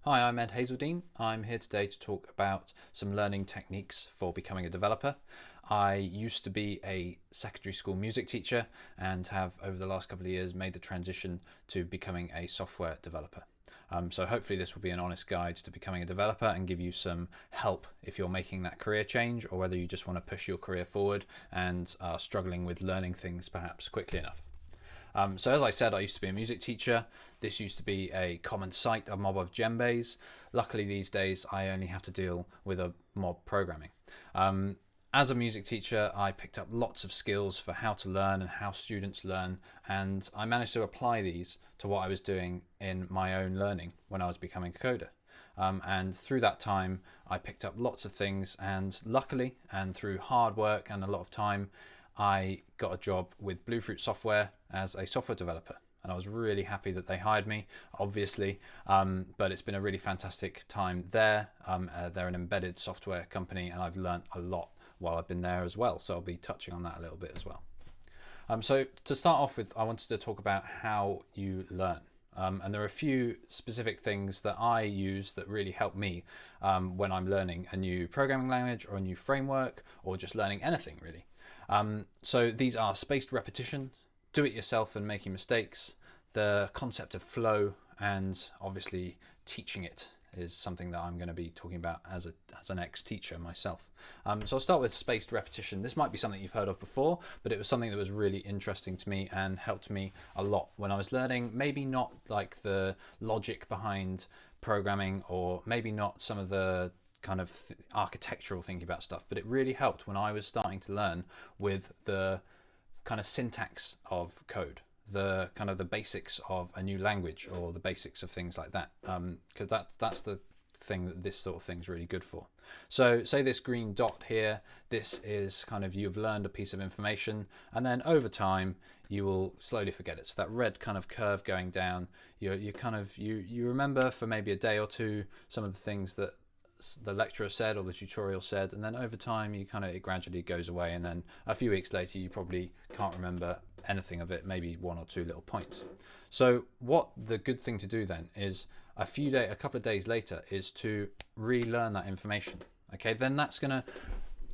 Hi, I'm Ed Hazeldine. I'm here today to talk about some learning techniques for becoming a developer. I used to be a secondary school music teacher and have over the last couple of years made the transition to becoming a software developer. So hopefully this will be an honest guide to becoming a developer and give you some help if you're making that career change or whether you just want to push your career forward and are struggling with learning things perhaps quickly enough. So as I said, I used to be a music teacher. This used to be a common sight, a mob of djembes. Luckily these days I only have to deal with a mob programming. As a music teacher, I picked up lots of skills for how to learn and how students learn, and I managed to apply these to what I was doing in my own learning when I was becoming a coder. And through that time, I picked up lots of things, and luckily, and through hard work and a lot of time, I got a job with Bluefruit Software as a software developer. And I was really happy that they hired me, obviously, but it's been a really fantastic time there. They're an embedded software company, and I've learned a lot while I've been there as well. So I'll be touching on that a little bit as well. So to start off with, I wanted to talk about how you learn. And there are a few specific things that I use that really help me when I'm learning a new programming language or a new framework or just learning anything really. So these are spaced repetition, do it yourself and making mistakes, the concept of flow, and obviously teaching it is something that I'm going to be talking about as an ex-teacher myself. So I'll start with spaced repetition. This might be something you've heard of before, but it was something that was really interesting to me and helped me a lot when I was learning. Maybe not like the logic behind programming, or maybe not some of the kind of architectural thinking about stuff, but it really helped when I was starting to learn with the kind of syntax of code, the kind of the basics of a new language or the basics of things like that, because that's the thing that this sort of thing is really good for. So say this green dot here, this is kind of, you've learned a piece of information, and then over time you will slowly forget it. So that red kind of curve going down, you remember for maybe a day or two some of the things that the lecturer said or the tutorial said, and then over time it gradually goes away, and then a few weeks later you probably can't remember anything of it, maybe one or two little points. So what the good thing to do then is a couple of days later is to relearn that information. Okay, then that's going to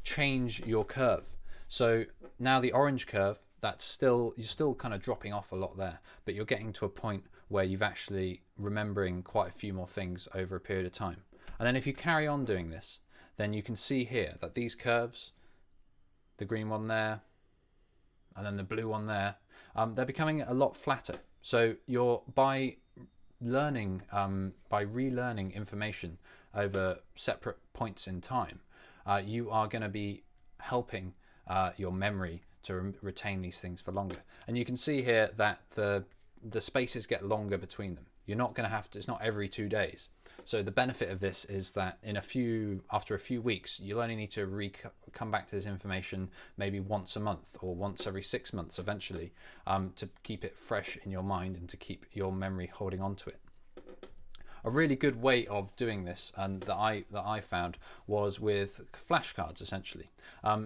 change your curve. So now the orange curve, you're still kind of dropping off a lot there, but you're getting to a point where you've actually remembering quite a few more things over a period of time. And then if you carry on doing this, then you can see here that these curves, the green one there, and then the blue one there, they're becoming a lot flatter. So by relearning information over separate points in time, you are going to be helping your memory to retain these things for longer. And you can see here that the spaces get longer between them. You're not going to have to, it's not every 2 days. So the benefit of this is that after a few weeks, you'll only need to come back to this information maybe once a month or once every 6 months eventually, to keep it fresh in your mind and to keep your memory holding on to it. A really good way of doing this, and that I found, was with flashcards essentially.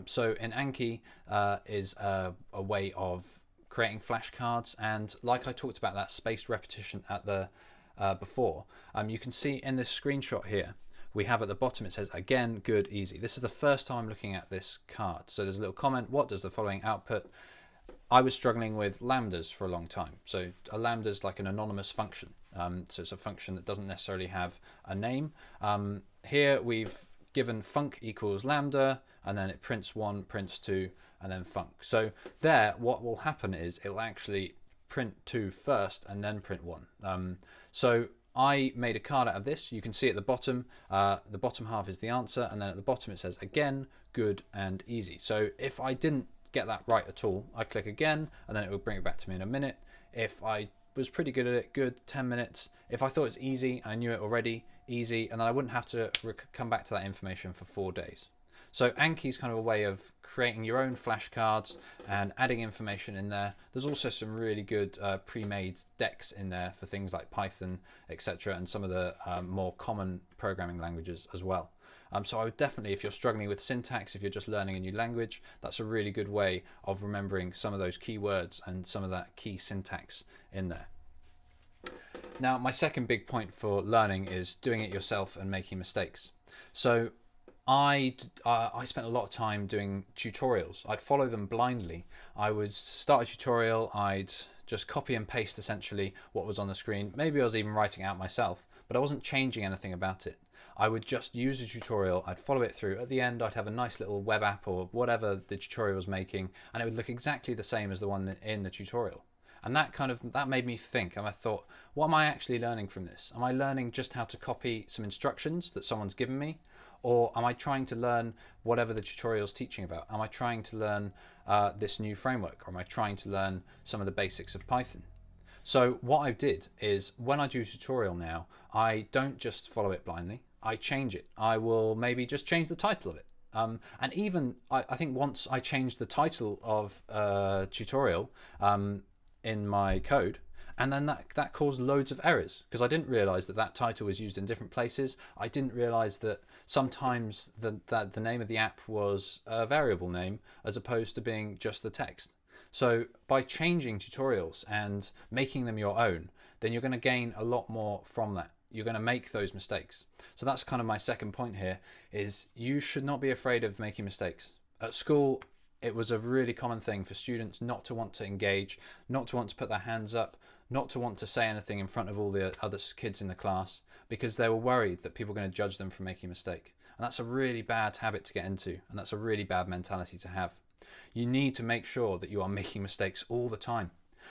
So in Anki is a way of creating flashcards, and like I talked about that spaced repetition at the before, you can see in this screenshot here we have at the bottom, it says again, good, easy. This is the first time I'm looking at this card. So there's a little comment, what does the following output? I was struggling with lambdas for a long time. So a lambda is like an anonymous function. So it's a function that doesn't necessarily have a name. Here we've given func equals lambda, and then it prints 1, prints 2, and then func. So there, what will happen is it'll actually print 2 first and then print 1. So I made a card out of this. You can see at the bottom half is the answer, and then at the bottom it says again, good, and easy. So if I didn't get that right at all, I click again, and then it will bring it back to me in a minute. If I was pretty good at it, good, 10 minutes. If I thought it was easy, I knew it already, easy, and then I wouldn't have to come back to that information for 4 days. So Anki is kind of a way of creating your own flashcards and adding information in there. There's also some really good pre-made decks in there for things like Python, etc., and some of the more common programming languages as well. So I would definitely, if you're struggling with syntax, if you're just learning a new language, that's a really good way of remembering some of those keywords and some of that key syntax in there. Now, my second big point for learning is doing it yourself and making mistakes. So I spent a lot of time doing tutorials. I'd follow them blindly. I would start a tutorial, I'd just copy and paste essentially what was on the screen. Maybe I was even writing it out myself, but I wasn't changing anything about it. I would just use a tutorial, I'd follow it through. At the end, I'd have a nice little web app or whatever the tutorial was making, and it would look exactly the same as the one in the tutorial. And that made me think, and I thought, what am I actually learning from this? Am I learning just how to copy some instructions that someone's given me? Or am I trying to learn whatever the tutorial is teaching about? Am I trying to learn this new framework? Or am I trying to learn some of the basics of Python? So what I did is, when I do a tutorial now, I don't just follow it blindly. I change it. I will maybe just change the title of it. And even, I think once I changed the title of tutorial in my code, and then that caused loads of errors because I didn't realize that title was used in different places. I didn't realize that sometimes the name of the app was a variable name as opposed to being just the text. So by changing tutorials and making them your own, then you're going to gain a lot more from that. You're going to make those mistakes. So that's kind of my second point here, is you should not be afraid of making mistakes. At school, it was a really common thing for students not to want to engage, not to want to put their hands up, not to want to say anything in front of all the other kids in the class because they were worried that people were going to judge them for making a mistake. And that's a really bad habit to get into, and that's a really bad mentality to have. You need to make sure that you are making mistakes all the time,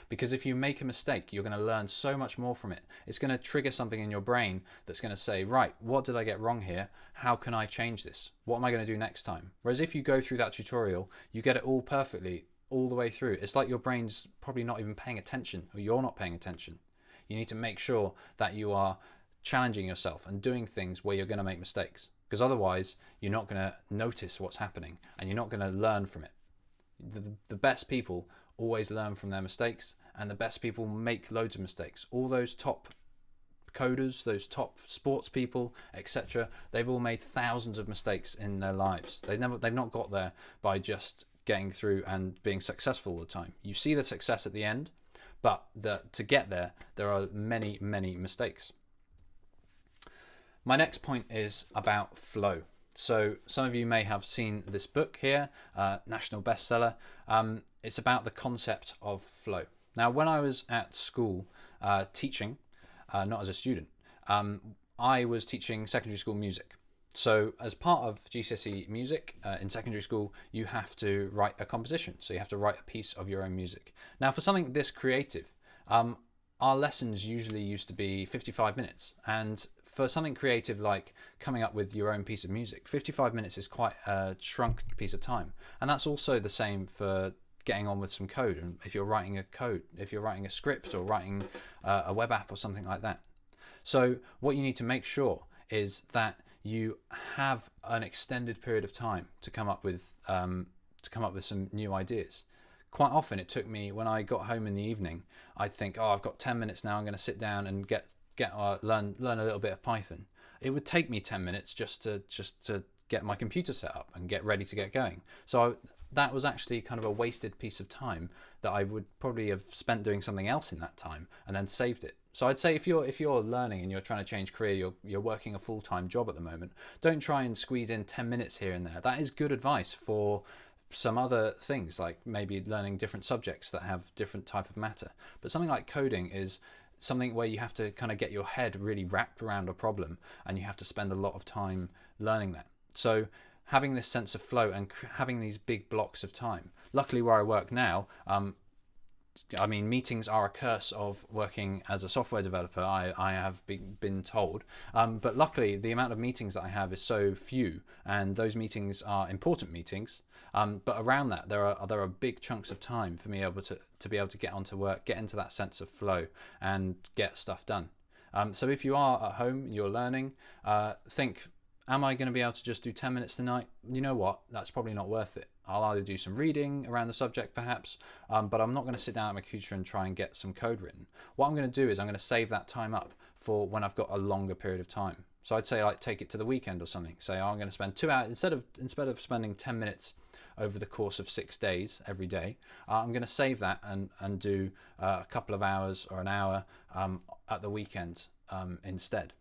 because if you make a mistake, you're going to learn so much more from it. It's going to trigger something in your brain that's going to say, right, what did I get wrong here? How can I change this? What am I going to do next time? Whereas if you go through that tutorial, you get it all perfectly all the way through. It's like your brain's probably not even paying attention, or you're not paying attention. You need to make sure that you are challenging yourself and doing things where you're going to make mistakes, because otherwise you're not going to notice what's happening and you're not going to learn from it. The best people always learn from their mistakes, and the best people make loads of mistakes. All those top coders, those top sports people, etc., they've all made thousands of mistakes in their lives. They've not got there by just getting through and being successful all the time. You see the success at the end, but to get there are many, many mistakes. My next point is about flow. So some of you may have seen this book here, national bestseller. It's about the concept of flow. Now, when I was at school teaching, not as a student, I was teaching secondary school music. So as part of GCSE music in secondary school, you have to write a composition. So you have to write a piece of your own music. Now, for something this creative, our lessons usually used to be 55 minutes. And for something creative like coming up with your own piece of music, 55 minutes is quite a shrunk piece of time. And that's also the same for getting on with some code. And if you're writing a script or writing a web app or something like that. So what you need to make sure is that you have an extended period of time to come up with some new ideas. Quite often it took me, when I got home in the evening, I'd think, oh, I've got 10 minutes now, I'm going to sit down and learn a little bit of Python. It would take me 10 minutes just to get my computer set up and get ready to get going. So that was actually kind of a wasted piece of time that I would probably have spent doing something else in that time and then saved it. So I'd say if you're learning and you're trying to change career, you're working a full-time job at the moment, don't try and squeeze in 10 minutes here and there. That is good advice for some other things, like maybe learning different subjects that have different type of matter. But something like coding is something where you have to kind of get your head really wrapped around a problem, and you have to spend a lot of time learning that. So having this sense of flow and having these big blocks of time. Luckily, where I work now, I mean, meetings are a curse of working as a software developer, I have been told. But luckily, the amount of meetings that I have is so few, and those meetings are important meetings. But around that, there are big chunks of time for me to be able to get onto work, get into that sense of flow, and get stuff done. So if you are at home, you're learning, think, am I going to be able to just do 10 minutes tonight? You know what? That's probably not worth it. I'll either do some reading around the subject perhaps, but I'm not going to sit down at my computer and try and get some code written. What I'm going to do is I'm going to save that time up for when I've got a longer period of time. So I'd say, like, take it to the weekend or something. Say, oh, I'm going to spend 2 hours instead of spending 10 minutes over the course of 6 days every day. I'm going to save that and do a couple of hours or an hour at the weekend instead.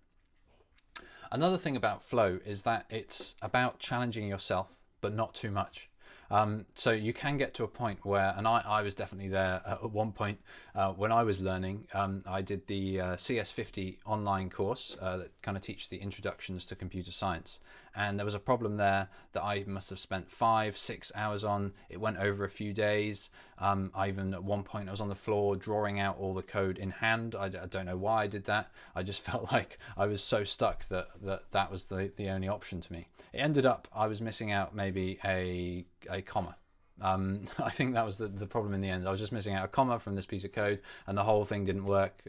Another thing about flow is that it's about challenging yourself, but not too much. So you can get to a point where, and I was definitely there at one point when I was learning. I did the CS50 online course that kind of teaches the introductions to computer science. And there was a problem there that I must have spent 5-6 hours on. It went over a few days. I even at one point I was on the floor drawing out all the code in hand. I don't know why I did that. I just felt like I was so stuck that was the only option to me. It ended up I was missing out maybe a comma. I think that was the problem in the end. I was just missing out a comma from this piece of code, and the whole thing didn't work.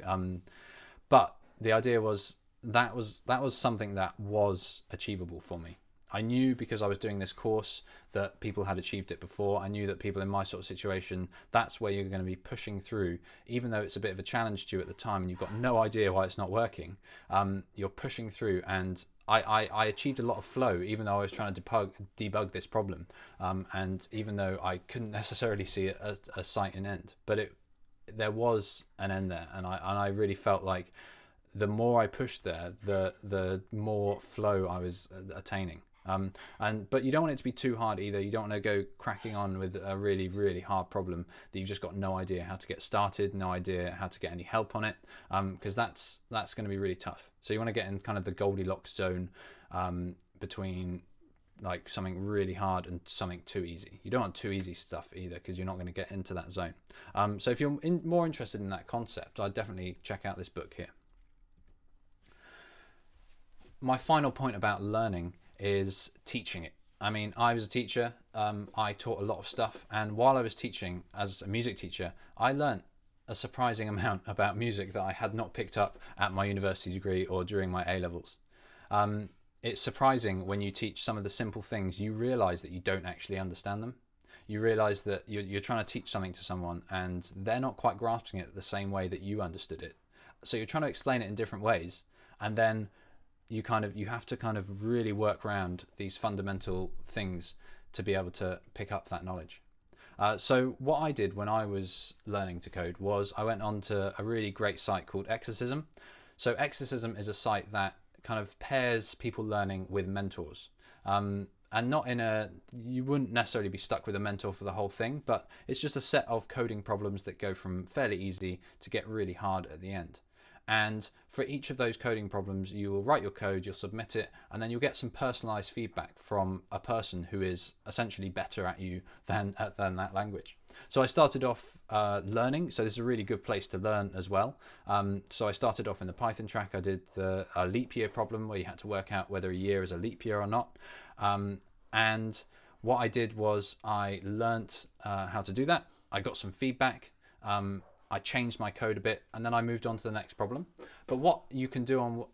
But the idea was that was something that was achievable for me. I knew because I was doing this course that people had achieved it before. I knew that people in my sort of situation, that's where you're going to be pushing through, even though it's a bit of a challenge to you at the time and you've got no idea why it's not working. You're pushing through, and I achieved a lot of flow, even though I was trying to debug this problem, and even though I couldn't necessarily see a sight and end, but there was an end there, and I really felt like the more I pushed there, the more flow I was attaining. But you don't want it to be too hard either. You don't want to go cracking on with a really, really hard problem that you've just got no idea how to get started, no idea how to get any help on it, because that's going to be really tough. So you want to get in kind of the Goldilocks zone between like something really hard and something too easy. You don't want too easy stuff either, because you're not going to get into that zone. So if you're more interested in that concept, I'd definitely check out this book here. My final point about learning is teaching it. I mean, I was a teacher. I taught a lot of stuff, and while I was teaching as a music teacher, I learnt a surprising amount about music that I had not picked up at my university degree or during my A-levels. It's surprising when you teach some of the simple things, you realise that you don't actually understand them. You realise that you're trying to teach something to someone and they're not quite grasping it the same way that you understood it. So you're trying to explain it in different ways, and then you have to kind of really work around these fundamental things to be able to pick up that knowledge. So what I did when I was learning to code was I went on to a really great site called Exorcism. So Exorcism is a site that kind of pairs people learning with mentors. And not you wouldn't necessarily be stuck with a mentor for the whole thing, but it's just a set of coding problems that go from fairly easy to get really hard at the end. And for each of those coding problems, you will write your code, you'll submit it, and then you'll get some personalized feedback from a person who is essentially better at you than that language. So I started off learning, so this is a really good place to learn as well. So I started off in the Python track. I did the leap year problem where you had to work out whether a year is a leap year or not. And what I did was I learnt how to do that. I got some feedback. I changed my code a bit, and then I moved on to the next problem. But what you can do on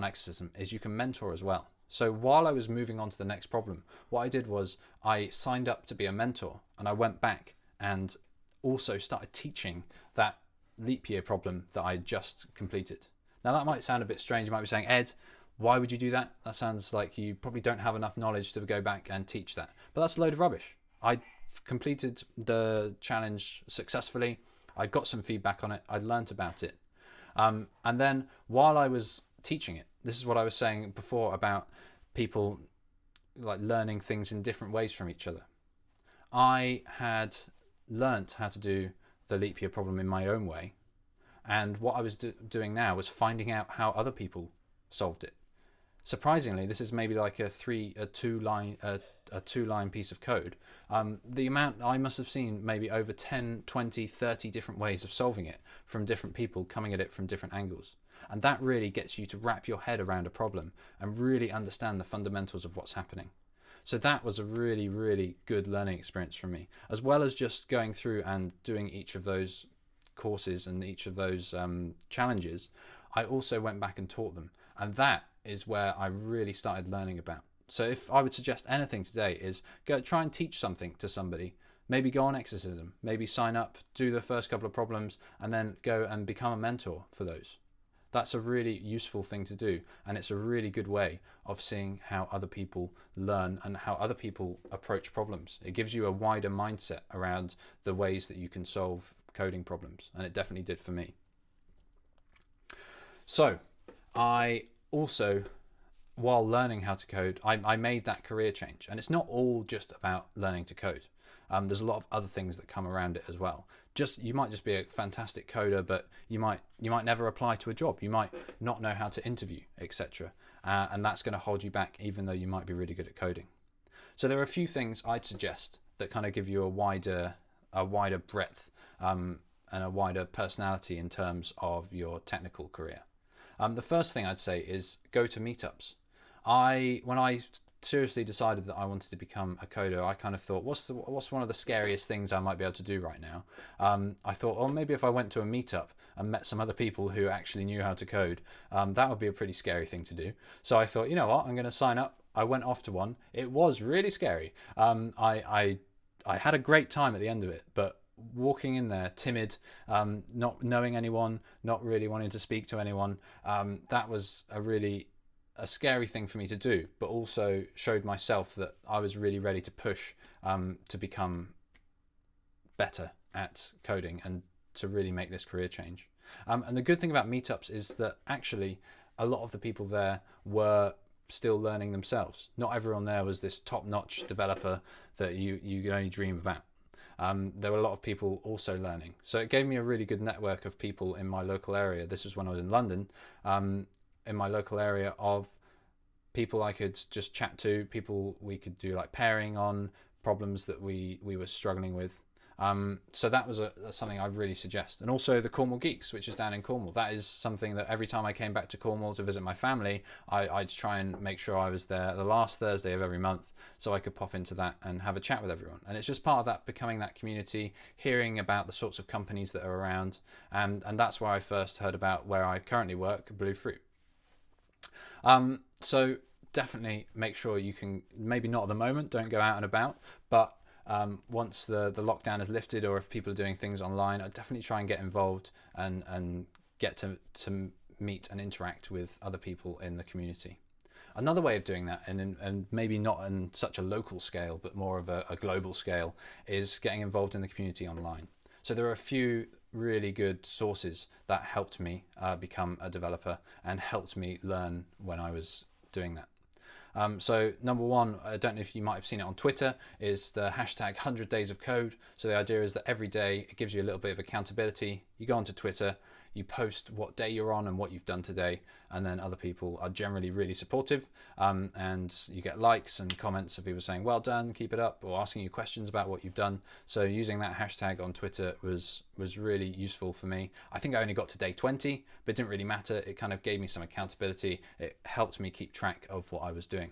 Exorcism is you can mentor as well. So while I was moving on to the next problem, what I did was I signed up to be a mentor, and I went back and also started teaching that leap year problem that I just completed. Now that might sound a bit strange. You might be saying, Ed, why would you do that? That sounds like you probably don't have enough knowledge to go back and teach that. But that's a load of rubbish. I completed the challenge successfully. I got some feedback on it. I learnt about it. And then while I was teaching it, this is what I was saying before about people like learning things in different ways from each other. I had learnt how to do the leap year problem in my own way. And what I was doing now was finding out how other people solved it. Surprisingly, this is maybe like a two-line piece of code. The amount I must have seen maybe over 10, 20, 30 different ways of solving it from different people coming at it from different angles. And that really gets you to wrap your head around a problem and really understand the fundamentals of what's happening. So that was a really, really good learning experience for me, as well as just going through and doing each of those courses and each of those challenges. I also went back and taught them, and that is where I really started learning about. So if I would suggest anything today is go try and teach something to somebody. Maybe go on Exorcism, maybe sign up, do the first couple of problems, and then go and become a mentor for those. That's a really useful thing to do, and it's a really good way of seeing how other people learn and how other people approach problems. It gives you a wider mindset around the ways that you can solve coding problems, and it definitely did for me. So I also, while learning how to code, I made that career change. And it's not all just about learning to code. There's a lot of other things that come around it as well. You might just be a fantastic coder, but you might never apply to a job. You might not know how to interview, etc. And that's going to hold you back, even though you might be really good at coding. So there are a few things I'd suggest that kind of give you a wider breadth and a wider personality in terms of your technical career. The first thing I'd say is go to meetups. When I seriously decided that I wanted to become a coder, I kind of thought, what's one of the scariest things I might be able to do right now? I thought, oh, maybe if I went to a meetup and met some other people who actually knew how to code, that would be a pretty scary thing to do. So I thought, you know what, I'm going to sign up. I went off to one. It was really scary. I had a great time at the end of it, but walking in there timid, not knowing anyone, not really wanting to speak to anyone, that was a scary thing for me to do, but also showed myself that I was really ready to push to become better at coding and to really make this career change. And the good thing about meetups is that actually a lot of the people there were still learning themselves. Not everyone there was this top-notch developer that you could only dream about. There were a lot of people also learning. So it gave me a really good network of people in my local area. This was when I was in London. In my local area, of people I could just chat to, people we could do like pairing on problems that we were struggling with. So that was something I really suggest. And also the Cornwall Geeks, which is down in Cornwall. That is something that every time I came back to Cornwall to visit my family, I'd try and make sure I was there the last Thursday of every month so I could pop into that and have a chat with everyone. And it's just part of that, becoming that community, hearing about the sorts of companies that are around. And that's where I first heard about where I currently work, Blue Fruit. So definitely make sure you can, maybe not at the moment, don't go out and about, but once the lockdown is lifted, or if people are doing things online, I'd definitely try and get involved and get to meet and interact with other people in the community. Another way of doing that, and maybe not on such a local scale, but more of a global scale, is getting involved in the community online. So there are a few really good sources that helped me become a developer and helped me learn when I was doing that. So number one, I don't know if you might have seen it on Twitter, is the hashtag 100 days of code. So the idea is that every day it gives you a little bit of accountability. You go onto Twitter, you post what day you're on and what you've done today, and then other people are generally really supportive, and you get likes and comments of people saying, well done, keep it up, or asking you questions about what you've done. So using that hashtag on Twitter was really useful for me. I think I only got to day 20, but it didn't really matter. It kind of gave me some accountability. It helped me keep track of what I was doing.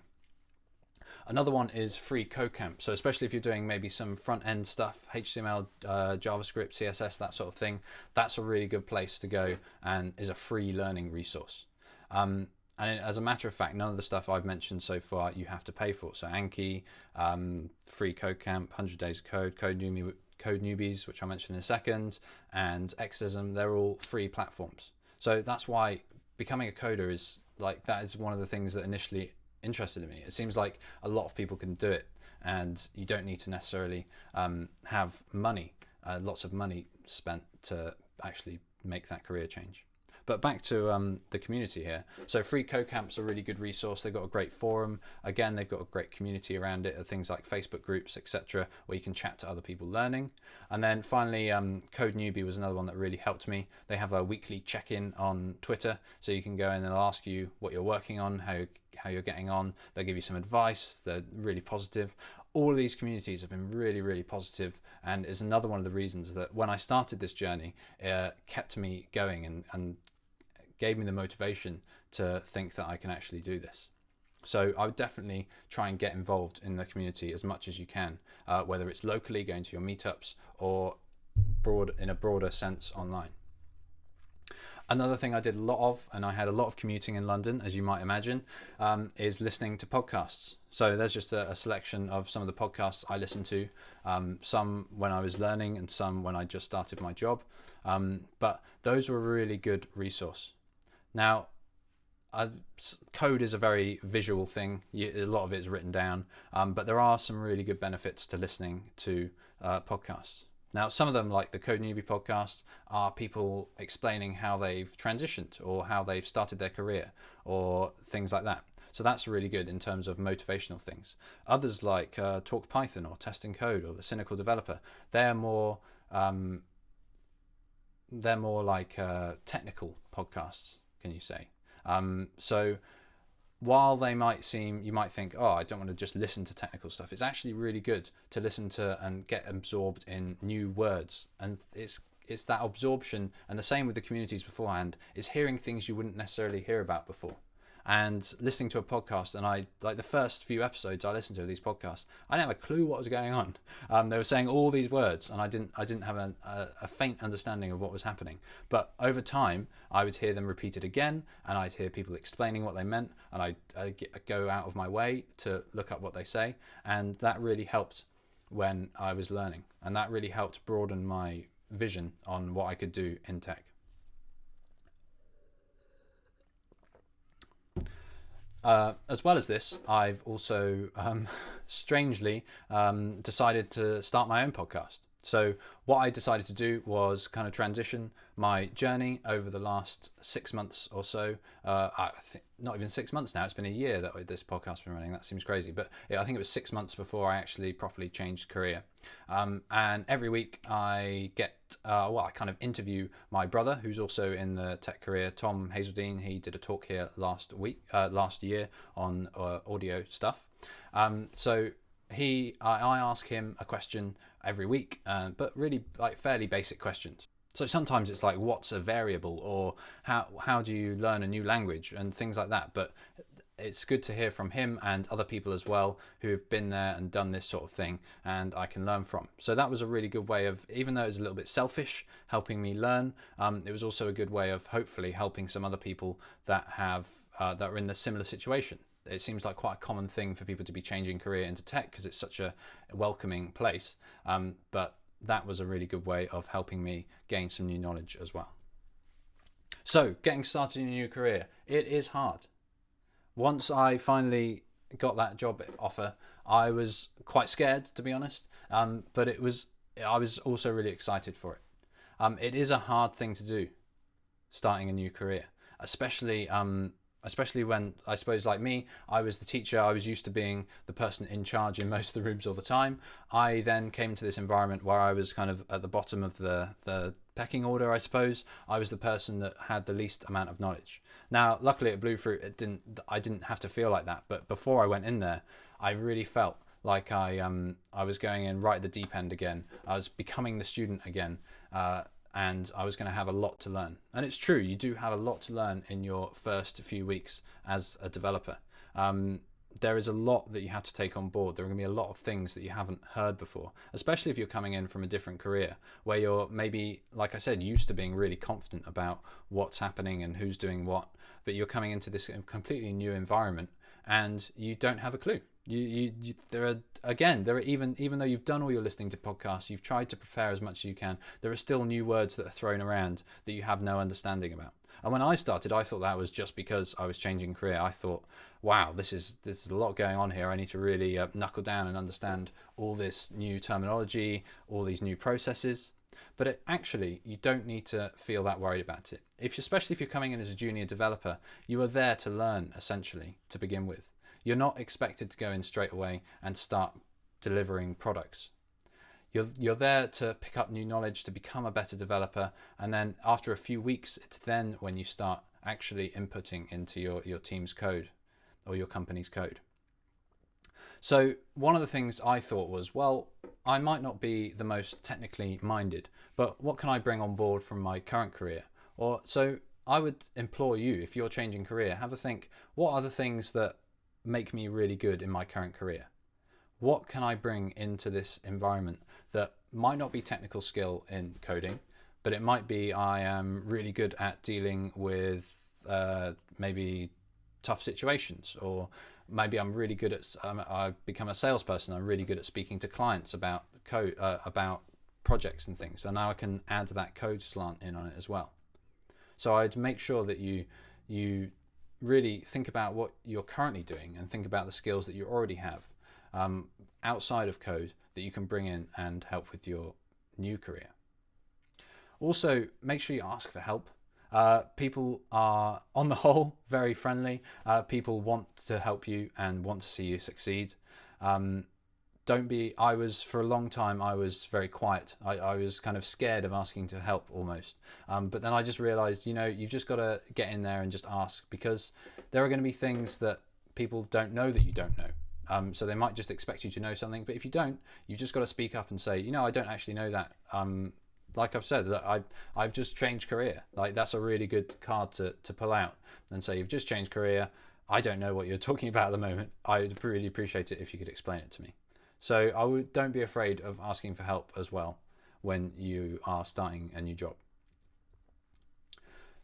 Another one is free code camp. So especially if you're doing maybe some front end stuff, HTML, JavaScript, CSS, that sort of thing, that's a really good place to go and is a free learning resource. And as a matter of fact, none of the stuff I've mentioned so far you have to pay for. So Anki, free code camp, 100 days of code, Code Newbies, which I'll mention in a second, and Exism, they're all free platforms. So that's why becoming a coder is like, that is one of the things that initially interested in me. It seems like a lot of people can do it, and you don't need to necessarily have money, lots of money spent to actually make that career change. But back to the community here. So free code camp's a really good resource. They've got a great forum. Again, they've got a great community around it, things like Facebook groups, etc., where you can chat to other people learning. And then finally, Code Newbie was another one that really helped me. They have a weekly check-in on Twitter, so you can go in and they'll ask you what you're working on, how you're getting on. They'll give you some advice. They're really positive. All of these communities have been really, really positive, and is another one of the reasons that when I started this journey, it kept me going and gave me the motivation to think that I can actually do this. So I would definitely try and get involved in the community as much as you can, whether it's locally, going to your meetups, or in a broader sense online. Another thing I did a lot of, and I had a lot of commuting in London, as you might imagine, is listening to podcasts. So there's just a selection of some of the podcasts I listened to, some when I was learning and some when I just started my job. But those were a really good resource. Now, code is a very visual thing. A lot of it is written down, but there are some really good benefits to listening to podcasts. Now, some of them, like the Code Newbie podcast, are people explaining how they've transitioned or how they've started their career or things like that. So that's really good in terms of motivational things. Others like Talk Python or Testing Code or the Cynical Developer, they're more like technical podcasts, can you say? So while they might seem, you might think, oh, I don't want to just listen to technical stuff. It's actually really good to listen to and get absorbed in new words. And it's that absorption, and the same with the communities beforehand, is hearing things you wouldn't necessarily hear about before. And listening to a podcast, and I like the first few episodes I listened to of these podcasts, I didn't have a clue what was going on. They were saying all these words, and I didn't have a faint understanding of what was happening. But over time, I would hear them repeated again, and I'd hear people explaining what they meant, and I'd go out of my way to look up what they say, and that really helped when I was learning, and that really helped broaden my vision on what I could do in tech. As well as this, I've also strangely decided to start my own podcast. So what I decided to do was kind of transition my journey over the last 6 months or so. I think not even 6 months now. It's been a year that this podcast has been running. That seems crazy, but yeah, I think it was 6 months before I actually properly changed career. And every week I get, I kind of interview my brother, who's also in the tech career, Tom Hazeldine. He did a talk here last year on audio stuff. So I ask him a question every week, but really like fairly basic questions. So sometimes it's like, what's a variable, or how do you learn a new language, and things like that. But it's good to hear from him and other people as well who have been there and done this sort of thing, and I can learn from. So that was a really good way of, even though it was a little bit selfish, helping me learn. It was also a good way of hopefully helping some other people that are in the similar situation. It seems like quite a common thing for people to be changing career into tech because it's such a welcoming place. But that was a really good way of helping me gain some new knowledge as well. So getting started in a new career, it is hard. Once I finally got that job offer, I was quite scared, to be honest. But I was also really excited for it. It is a hard thing to do, starting a new career, especially when, I suppose, like me, I was the teacher. I was used to being the person in charge in most of the rooms all the time. I then came to this environment where I was kind of at the bottom of the pecking order, I suppose. I was the person that had the least amount of knowledge. Now, luckily at Bluefruit, I didn't have to feel like that. But before I went in there, I really felt like I was going in right at the deep end again. I was becoming the student again. And I was going to have a lot to learn. And it's true, you do have a lot to learn in your first few weeks as a developer. There is a lot that you have to take on board. There are going to be a lot of things that you haven't heard before, especially if you're coming in from a different career where you're maybe, like I said, used to being really confident about what's happening and who's doing what, but you're coming into this completely new environment and you don't have a clue. There are even though you've done all your listening to podcasts, you've tried to prepare as much as you can, there are still new words that are thrown around that you have no understanding about. And when I started, I thought that was just because I was changing career. I thought, wow, this is a lot going on here. I need to really knuckle down and understand all this new terminology, all these new processes. But actually, you don't need to feel that worried about it. Especially if you're coming in as a junior developer, you are there to learn, essentially, to begin with. You're not expected to go in straight away and start delivering products. You're there to pick up new knowledge, to become a better developer, and then after a few weeks, it's then when you start actually inputting into your team's code or your company's code. So one of the things I thought was, well, I might not be the most technically minded, but what can I bring on board from my current career? So I would implore you, if you're changing career, have a think, what are the things that make me really good in my current career? What can I bring into this environment that might not be technical skill in coding, but it might be I am really good at dealing with maybe tough situations, or maybe I'm really good at, I've become a salesperson, I'm really good at speaking to clients about code, about projects and things. So now I can add that code slant in on it as well. So I'd make sure that you really think about what you're currently doing and think about the skills that you already have outside of code that you can bring in and help with your new career. Also, make sure you ask for help. People are, on the whole, very friendly. People want to help you and want to see you succeed. For a long time, I was very quiet. I was kind of scared of asking to help almost. But then I just realized, you've just got to get in there and just ask, because there are going to be things that people don't know that you don't know. So they might just expect you to know something, but if you don't, you've just got to speak up and say, I don't actually know that. Like I've said, that I've just changed career. Like, that's a really good card to pull out and say, you've just changed career. I don't know what you're talking about at the moment. I'd really appreciate it if you could explain it to me. So don't be afraid of asking for help as well when you are starting a new job.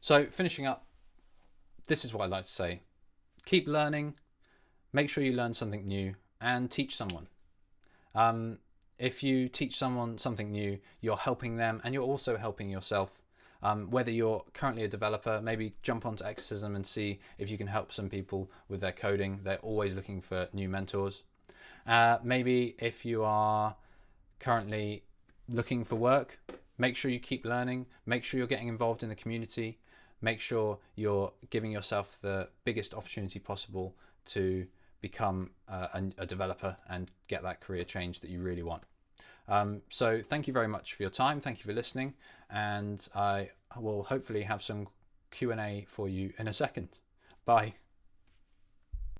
So finishing up, this is what I'd like to say. Keep learning, make sure you learn something new, and teach someone. If you teach someone something new, you're helping them and you're also helping yourself. Whether you're currently a developer, maybe jump onto Exorcism and see if you can help some people with their coding. They're always looking for new mentors. Maybe if you are currently looking for work, make sure you keep learning, make sure you're getting involved in the community, make sure you're giving yourself the biggest opportunity possible to become a developer and get that career change that you really want. So thank you very much for your time. Thank you for listening. And I will hopefully have some Q&A for you in a second. Bye.